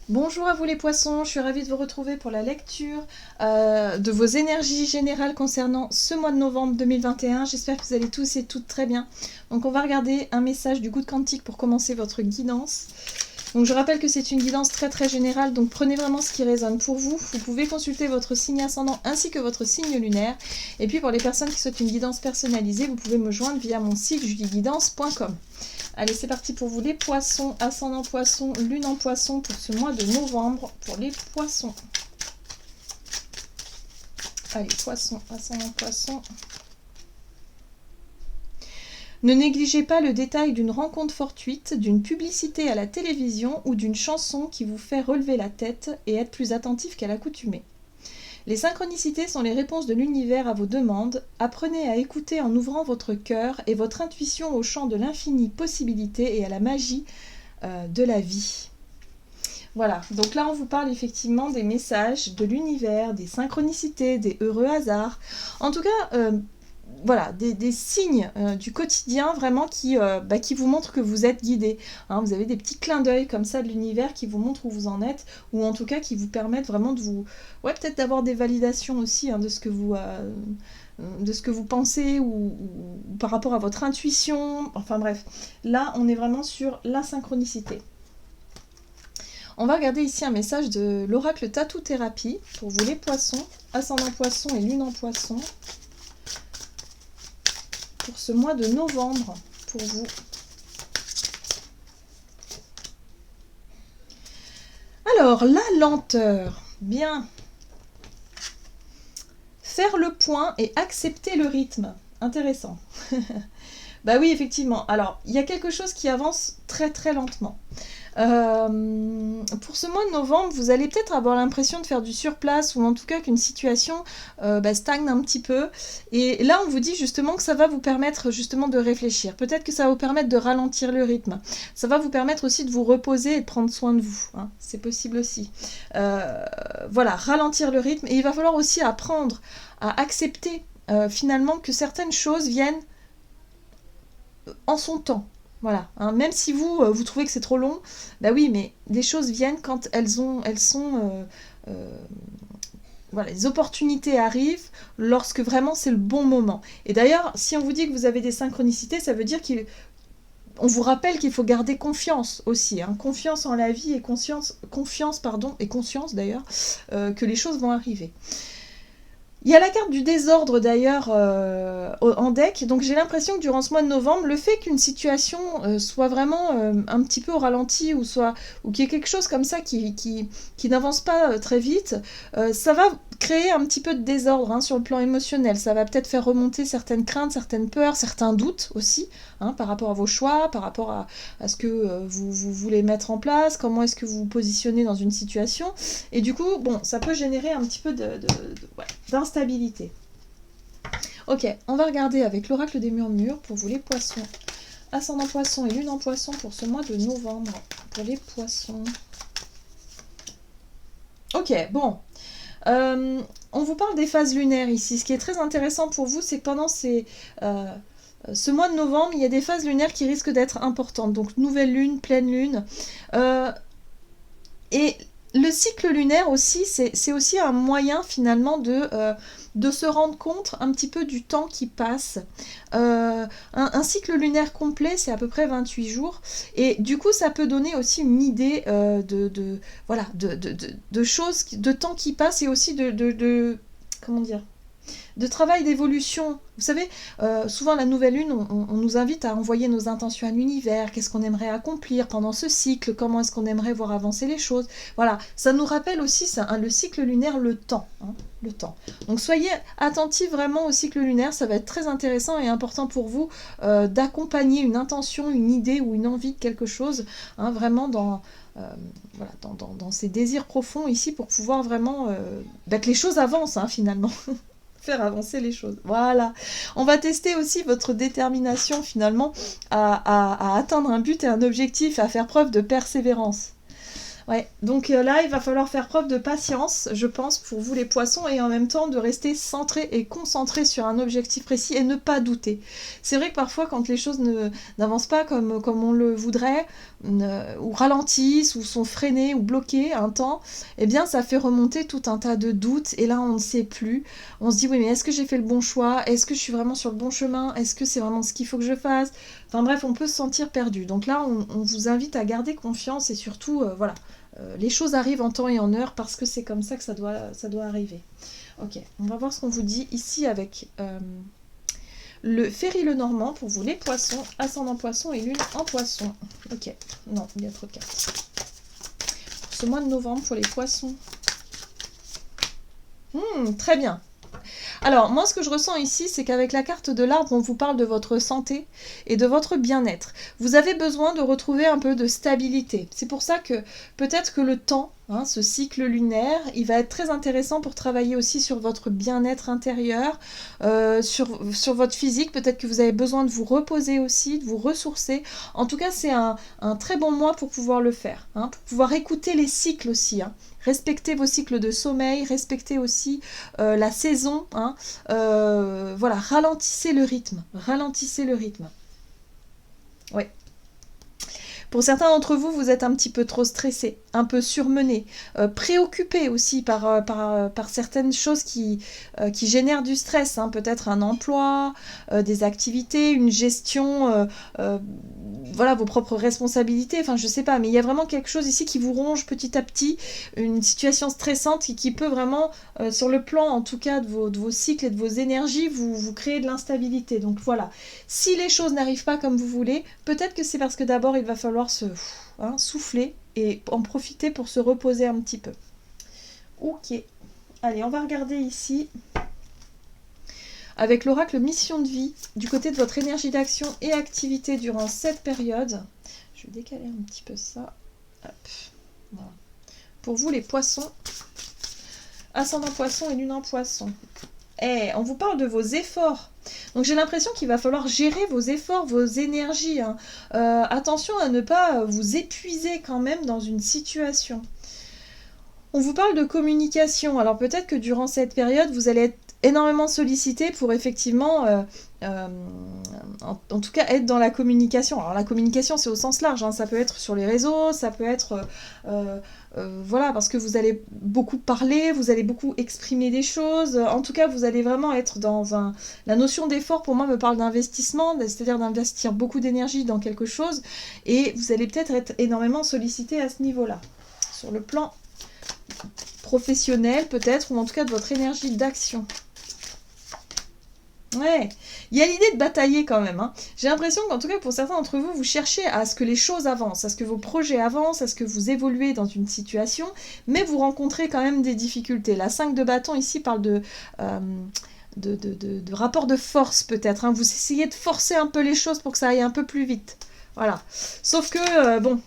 Bonjour à vous les poissons, je suis ravie de vous retrouver pour la lecture de vos énergies générales concernant ce mois de novembre 2021. J'espère que vous allez tous et toutes très bien. Donc on va regarder un message du Good Quantique pour commencer votre guidance. Donc je rappelle que c'est une guidance très générale, donc prenez vraiment ce qui résonne pour vous. Vous pouvez consulter votre signe ascendant ainsi que votre signe lunaire. Et puis pour les personnes qui souhaitent une guidance personnalisée, vous pouvez me joindre via mon site julieguidance.com. Allez, c'est parti pour vous les poissons, ascendant poisson, lune en poisson pour ce mois de novembre pour les poissons. Allez, poisson, ascendant poisson. Ne négligez pas le détail d'une rencontre fortuite, d'une publicité à la télévision ou d'une chanson qui vous fait relever la tête et être plus attentif qu'à l'accoutumée. Les synchronicités sont les réponses de l'univers à vos demandes. Apprenez à écouter en ouvrant votre cœur et votre intuition au champ de l'infinie possibilité et à la magie de la vie. Voilà, donc là on vous parle effectivement des messages de l'univers, des synchronicités, des heureux hasards. En tout cas, voilà, des signes du quotidien vraiment qui vous montrent que vous êtes guidé. Hein, vous avez des petits clins d'œil comme ça de l'univers qui vous montrent où vous en êtes, ou en tout cas qui vous permettent vraiment de vous... Ouais, peut-être d'avoir des validations aussi de ce que vous pensez ou par rapport à votre intuition. Enfin bref, là on est vraiment sur la synchronicité. On va regarder ici un message de l'oracle Tattoo Thérapie pour vous les poissons, ascendant poisson et lune en poisson. Pour ce mois de novembre, pour vous. Alors, la lenteur. Bien. Faire le point et accepter le rythme. Intéressant. Bah oui, effectivement. Alors, il y a quelque chose qui avance très lentement. Pour ce mois de novembre, vous allez peut-être avoir l'impression de faire du surplace ou en tout cas qu'une situation stagne un petit peu. Et là, on vous dit justement que ça va vous permettre justement de réfléchir. Peut-être que ça va vous permettre de ralentir le rythme. Ça va vous permettre aussi de vous reposer et de prendre soin de vous. Hein. C'est possible aussi. Voilà, ralentir le rythme. Et il va falloir aussi apprendre à accepter finalement que certaines choses viennent en son temps. Voilà, hein, même si vous trouvez que c'est trop long, bah oui, mais les choses viennent quand elles sont... voilà, les opportunités arrivent lorsque vraiment c'est le bon moment. Et d'ailleurs, si on vous dit que vous avez des synchronicités, ça veut dire qu'on vous rappelle qu'il faut garder confiance aussi, hein, confiance en la vie et confiance et conscience d'ailleurs, que les choses vont arriver. Il y a la carte du désordre d'ailleurs en deck, donc j'ai l'impression que durant ce mois de novembre, le fait qu'une situation soit vraiment un petit peu au ralenti ou qu'il y ait quelque chose comme ça qui n'avance pas très vite, ça va créer un petit peu de désordre sur le plan émotionnel. Ça va peut-être faire remonter certaines craintes, certaines peurs, certains doutes aussi par rapport à vos choix, par rapport à ce que vous voulez mettre en place, comment est-ce que vous vous positionnez dans une situation. Et du coup, bon, ça peut générer un petit peu d'instabilité. Ok, on va regarder avec l'oracle des murmures pour vous les poissons. Ascendant poisson et lune en poisson pour ce mois de novembre. Pour les poissons. Ok, bon. On vous parle des phases lunaires ici. Ce qui est très intéressant pour vous, c'est que pendant ce mois de novembre, il y a des phases lunaires qui risquent d'être importantes. Donc nouvelle lune, pleine lune. Et le cycle lunaire aussi, c'est aussi un moyen finalement de se rendre compte un petit peu du temps qui passe. Un cycle lunaire complet, c'est à peu près 28 jours. Et du coup, ça peut donner aussi une idée de choses, de temps qui passe et aussi comment dire, de travail d'évolution. Vous savez, souvent la nouvelle lune, on nous invite à envoyer nos intentions à l'univers, qu'est-ce qu'on aimerait accomplir pendant ce cycle, comment est-ce qu'on aimerait voir avancer les choses. Voilà, ça nous rappelle aussi le cycle lunaire, le temps. Le temps. Donc soyez attentifs vraiment au cycle lunaire, ça va être très intéressant et important pour vous d'accompagner une intention, une idée ou une envie de quelque chose, vraiment dans ces désirs profonds ici pour pouvoir vraiment que les choses avancent finalement. Faire avancer les choses. Voilà. On va tester aussi votre détermination finalement à atteindre un but et un objectif, à faire preuve de persévérance. Ouais, donc là, il va falloir faire preuve de patience, je pense, pour vous les poissons, et en même temps de rester centré et concentré sur un objectif précis et ne pas douter. C'est vrai que parfois, quand les choses n'avancent pas comme on le voudrait, ou ralentissent, ou sont freinées, ou bloquées un temps, eh bien, ça fait remonter tout un tas de doutes, et là, on ne sait plus. On se dit, oui, mais est-ce que j'ai fait le bon choix? Est-ce que je suis vraiment sur le bon chemin? Est-ce que c'est vraiment ce qu'il faut que je fasse? Enfin bref, on peut se sentir perdu. Donc là, on vous invite à garder confiance, et surtout, voilà. Les choses arrivent en temps et en heure parce que c'est comme ça que ça doit arriver. Ok, on va voir ce qu'on vous dit ici avec le Ferry Lenormand pour vous les poissons, ascendant poisson et lune en poisson. Ok, non, il y a trop de cartes. Pour ce mois de novembre pour les poissons. Très bien. Alors, moi, ce que je ressens ici, c'est qu'avec la carte de l'arbre, on vous parle de votre santé et de votre bien-être. Vous avez besoin de retrouver un peu de stabilité. C'est pour ça que peut-être que le temps, ce cycle lunaire, il va être très intéressant pour travailler aussi sur votre bien-être intérieur, sur votre physique. Peut-être que vous avez besoin de vous reposer aussi, de vous ressourcer. En tout cas, c'est un très bon mois pour pouvoir le faire, pour pouvoir écouter les cycles aussi. Respectez vos cycles de sommeil, respectez aussi la saison. Voilà, ralentissez le rythme. Ralentissez le rythme. Oui. Pour certains d'entre vous, vous êtes un petit peu trop stressé, un peu surmené, préoccupé aussi par certaines choses qui génèrent du stress. Peut-être un emploi, des activités, une gestion, voilà, vos propres responsabilités. Enfin, je sais pas, mais il y a vraiment quelque chose ici qui vous ronge petit à petit, une situation stressante qui peut vraiment, sur le plan en tout cas de vos cycles et de vos énergies, vous créer de l'instabilité. Donc voilà, si les choses n'arrivent pas comme vous voulez, peut-être que c'est parce que d'abord il va falloir souffler et en profiter pour se reposer un petit peu. Ok, allez, on va regarder ici avec l'oracle mission de vie du côté de votre énergie d'action et activité durant cette période. Je vais décaler un petit peu ça. Hop. Voilà. Pour vous les poissons, ascendant poisson et lune en poisson. On vous parle de vos efforts. Donc j'ai l'impression qu'il va falloir gérer vos efforts, vos énergies. Attention à ne pas vous épuiser quand même dans une situation. On vous parle de communication. Alors peut-être que durant cette période, vous allez être énormément sollicité pour effectivement, en tout cas, être dans la communication. Alors la communication, c'est au sens large. Ça peut être sur les réseaux, ça peut être... voilà, parce que vous allez beaucoup parler, vous allez beaucoup exprimer des choses. En tout cas, vous allez vraiment être dans un... La notion d'effort, pour moi, me parle d'investissement, c'est-à-dire d'investir beaucoup d'énergie dans quelque chose. Et vous allez peut-être être énormément sollicité à ce niveau-là. Sur le plan professionnel, peut-être, ou en tout cas de votre énergie d'action. Ouais, il y a l'idée de batailler quand même. J'ai l'impression qu'en tout cas pour certains d'entre vous, vous cherchez à ce que les choses avancent, à ce que vos projets avancent, à ce que vous évoluez dans une situation, mais vous rencontrez quand même des difficultés. La 5 de bâton ici parle de rapport de force peut-être. Vous essayez de forcer un peu les choses pour que ça aille un peu plus vite. Voilà. Sauf que, bon,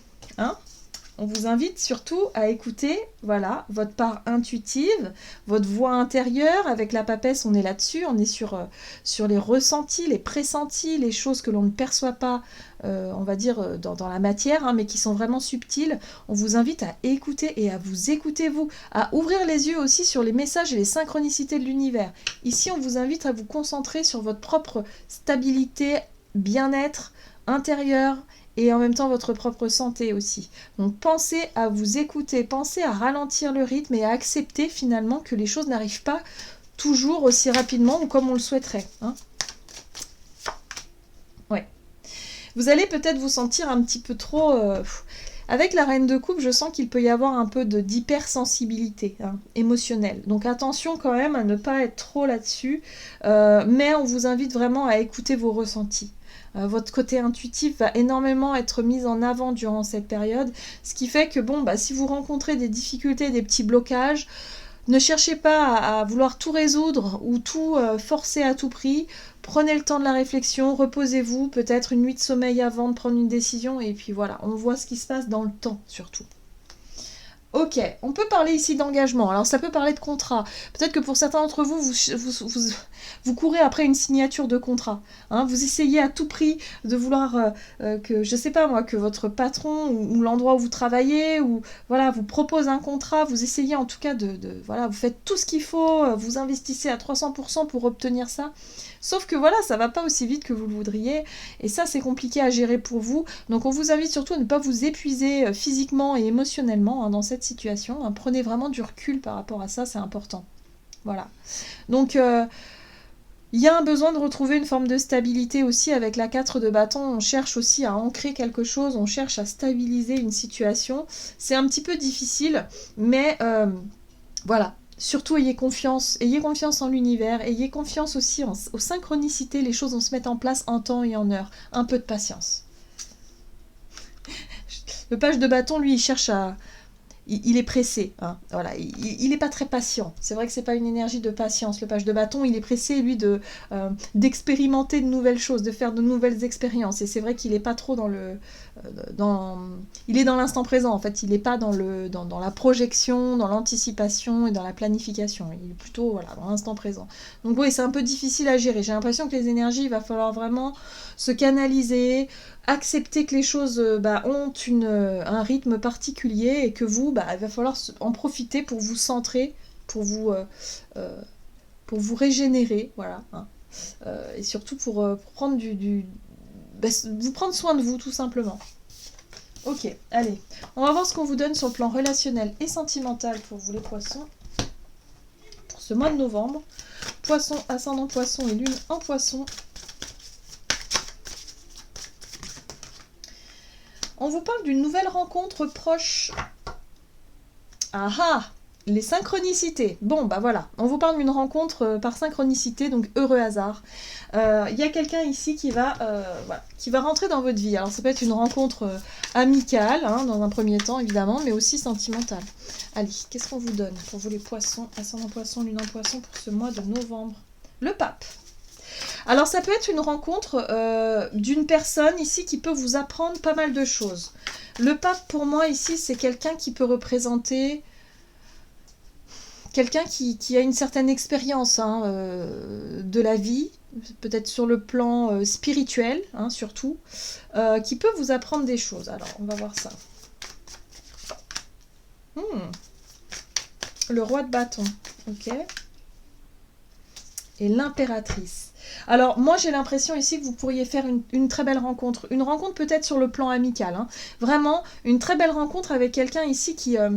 on vous invite surtout à écouter, voilà, votre part intuitive, votre voix intérieure. Avec la papesse, on est là-dessus, on est sur les ressentis, les pressentis, les choses que l'on ne perçoit pas, on va dire, dans la matière, mais qui sont vraiment subtiles. On vous invite à écouter et à vous écouter, vous, à ouvrir les yeux aussi sur les messages et les synchronicités de l'univers. Ici, on vous invite à vous concentrer sur votre propre stabilité, bien-être intérieur, et en même temps votre propre santé aussi. Donc pensez à vous écouter, pensez à ralentir le rythme et à accepter finalement que les choses n'arrivent pas toujours aussi rapidement ou comme on le souhaiterait. Ouais. Vous allez peut-être vous sentir un petit peu trop... Avec la reine de coupe, je sens qu'il peut y avoir un peu d'hypersensibilité émotionnelle. Donc attention quand même à ne pas être trop là-dessus, mais on vous invite vraiment à écouter vos ressentis. Votre côté intuitif va énormément être mis en avant durant cette période, ce qui fait que si vous rencontrez des difficultés, des petits blocages, ne cherchez pas à vouloir tout résoudre ou tout forcer à tout prix. Prenez le temps de la réflexion, reposez-vous, peut-être une nuit de sommeil avant de prendre une décision, et puis voilà, on voit ce qui se passe dans le temps surtout. Ok, on peut parler ici d'engagement. Alors ça peut parler de contrat. Peut-être que pour certains d'entre vous, vous courez après une signature de contrat. Hein. Vous essayez à tout prix de vouloir que, je sais pas moi, que votre patron ou l'endroit où vous travaillez, ou voilà, vous propose un contrat. Vous essayez en tout cas voilà, vous faites tout ce qu'il faut, vous investissez à 300% pour obtenir ça. Sauf que voilà, ça va pas aussi vite que vous le voudriez. Et ça, c'est compliqué à gérer pour vous. Donc on vous invite surtout à ne pas vous épuiser physiquement et émotionnellement dans cette situation. Hein. Prenez vraiment du recul par rapport à ça, c'est important. Voilà. Donc il y a un besoin de retrouver une forme de stabilité aussi avec la 4 de bâton. On cherche aussi à ancrer quelque chose, on cherche à stabiliser une situation. C'est un petit peu difficile, mais voilà. Surtout ayez confiance en l'univers, ayez confiance aussi aux synchronicités, les choses vont se mettre en place en temps et en heure. Un peu de patience. Le page de bâton, lui, il cherche à... Il est pressé, hein. Voilà, il n'est pas très patient. C'est vrai que c'est pas une énergie de patience. Le page de bâton, il est pressé, lui, d'expérimenter de nouvelles choses, de faire de nouvelles expériences. Et c'est vrai qu'il n'est pas trop dans le... il est dans l'instant présent, en fait. Il n'est pas dans la projection, dans l'anticipation et dans la planification. Il est plutôt voilà, dans l'instant présent. Donc oui, c'est un peu difficile à gérer. J'ai l'impression que les énergies, il va falloir vraiment se canaliser, accepter que les choses ont un rythme particulier et que vous, il va falloir en profiter pour vous centrer, pour vous régénérer, voilà. Hein. Et surtout pour prendre vous prendre soin de vous, tout simplement. Ok, allez. On va voir ce qu'on vous donne sur le plan relationnel et sentimental pour vous les poissons. Pour ce mois de novembre. Poisson, ascendant poisson et lune en poisson. On vous parle d'une nouvelle rencontre proche. Ah ah, les synchronicités. Bon, voilà, on vous parle d'une rencontre par synchronicité, donc heureux hasard. Il y a quelqu'un ici qui va rentrer dans votre vie. Alors ça peut être une rencontre amicale, hein, dans un premier temps évidemment, mais aussi sentimentale. Allez, qu'est-ce qu'on vous donne pour vous les poissons, ascendant poisson, lune en poisson pour ce mois de novembre? Le pape. Alors ça peut être une rencontre d'une personne ici qui peut vous apprendre pas mal de choses. Le pape pour moi ici c'est quelqu'un qui peut représenter quelqu'un qui a une certaine expérience de la vie, peut-être sur le plan spirituel hein, surtout, qui peut vous apprendre des choses. Alors on va voir ça. Le roi de bâton, ok. Et l'impératrice. Alors, moi, j'ai l'impression ici que vous pourriez faire une très belle rencontre. Une rencontre peut-être sur le plan amical. Hein. Vraiment, une très belle rencontre avec quelqu'un ici qui a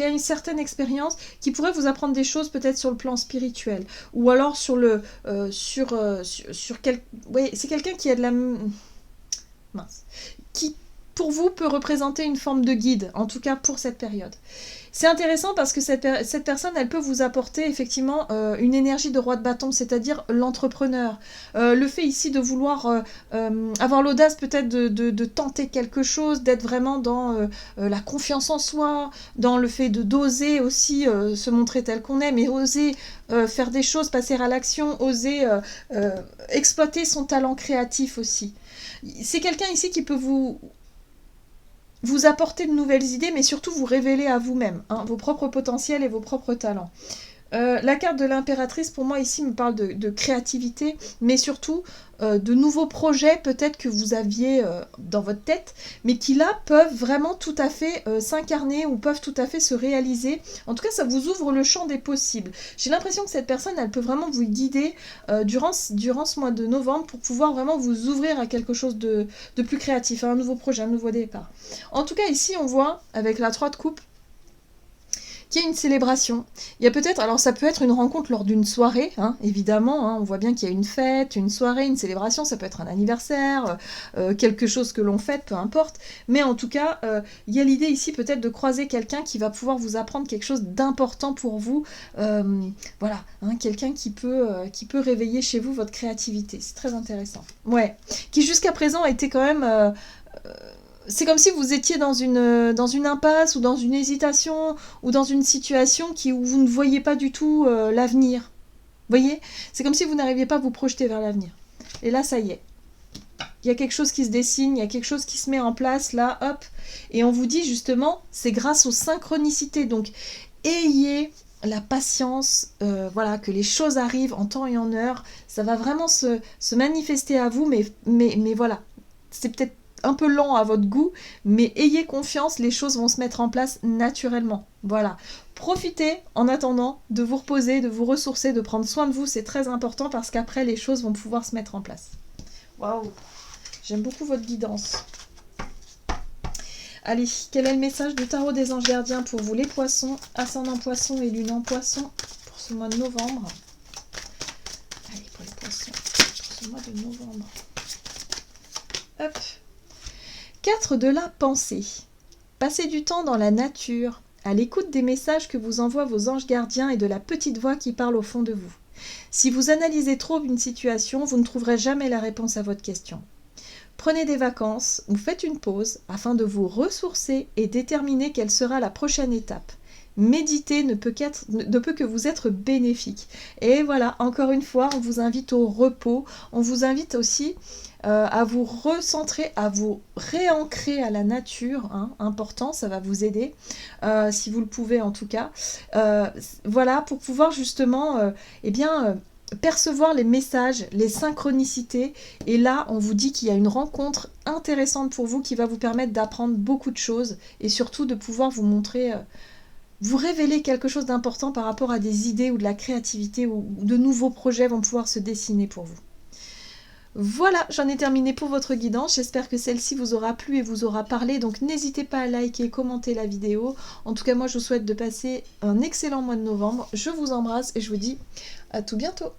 une certaine expérience, qui pourrait vous apprendre des choses peut-être sur le plan spirituel. Ou alors sur le... Oui, c'est quelqu'un qui a de la... Mince. Qui, pour vous, peut représenter une forme de guide, en tout cas pour cette période. C'est intéressant parce que cette personne, elle peut vous apporter effectivement une énergie de roi de bâton, c'est-à-dire l'entrepreneur. Le fait ici de vouloir avoir l'audace peut-être de tenter quelque chose, d'être vraiment dans la confiance en soi, dans le fait d'oser aussi se montrer tel qu'on est, mais oser faire des choses, passer à l'action, oser exploiter son talent créatif aussi. C'est quelqu'un ici qui peut vous apporter de nouvelles idées, mais surtout vous révéler à vous-même, hein, vos propres potentiels et vos propres talents. La carte de l'impératrice, pour moi, ici, me parle de créativité, mais surtout de nouveaux projets, peut-être que vous aviez dans votre tête, mais qui, là, peuvent vraiment tout à fait s'incarner ou peuvent tout à fait se réaliser. En tout cas, ça vous ouvre le champ des possibles. J'ai l'impression que cette personne, elle peut vraiment vous guider durant ce mois de novembre pour pouvoir vraiment vous ouvrir à quelque chose de plus créatif, à un nouveau projet, un nouveau départ. En tout cas, ici, on voit, avec la 3 de coupe, qu'il y a une célébration. Il y a peut-être, alors ça peut être une rencontre lors d'une soirée, hein, évidemment, hein, on voit bien qu'il y a une fête, une soirée, une célébration, ça peut être un anniversaire, quelque chose que l'on fête, peu importe, mais en tout cas, il y a l'idée ici peut-être de croiser quelqu'un qui va pouvoir vous apprendre quelque chose d'important pour vous, voilà, hein, quelqu'un qui peut réveiller chez vous votre créativité, c'est très intéressant. Ouais, qui jusqu'à présent a été quand même... c'est comme si vous étiez dans une impasse ou dans une hésitation ou dans une situation où vous ne voyez pas du tout l'avenir. Vous voyez ? C'est comme si vous n'arriviez pas à vous projeter vers l'avenir. Et là, ça y est. il y a quelque chose qui se dessine, il y a quelque chose qui se met en place, là, hop. Et on vous dit justement, c'est grâce aux synchronicités. Donc, ayez la patience, voilà, que les choses arrivent en temps et en heure. Ça va vraiment se manifester à vous, mais voilà. C'est peut-être un peu lent à votre goût, mais ayez confiance, les choses vont se mettre en place naturellement. Voilà. Profitez en attendant de vous reposer, de vous ressourcer, de prendre soin de vous. C'est très important parce qu'après, les choses vont pouvoir se mettre en place. Waouh! J'aime beaucoup votre guidance. Allez, quel est le message du tarot des anges gardiens pour vous les poissons, ascendant poisson et lune en poisson pour ce mois de novembre? Allez, pour les poissons, pour ce mois de novembre. Hop. 4 de la pensée. Passez du temps dans la nature, à l'écoute des messages que vous envoient vos anges gardiens et de la petite voix qui parle au fond de vous. Si vous analysez trop une situation, vous ne trouverez jamais la réponse à votre question. Prenez des vacances ou faites une pause afin de vous ressourcer et déterminer quelle sera la prochaine étape. Méditer ne peut que vous être bénéfique. Et voilà, encore une fois, on vous invite au repos. On vous invite aussi à vous recentrer, à vous réancrer à la nature. Hein, important, ça va vous aider, si vous le pouvez en tout cas. Voilà, pour pouvoir justement percevoir les messages, les synchronicités. Et là, on vous dit qu'il y a une rencontre intéressante pour vous qui va vous permettre d'apprendre beaucoup de choses et surtout de pouvoir vous montrer, vous révéler quelque chose d'important par rapport à des idées ou de la créativité ou de nouveaux projets vont pouvoir se dessiner pour vous. Voilà, j'en ai terminé pour votre guidance. J'espère que celle-ci vous aura plu et vous aura parlé. Donc n'hésitez pas à liker et commenter la vidéo. En tout cas, moi, je vous souhaite de passer un excellent mois de novembre. Je vous embrasse et je vous dis à tout bientôt.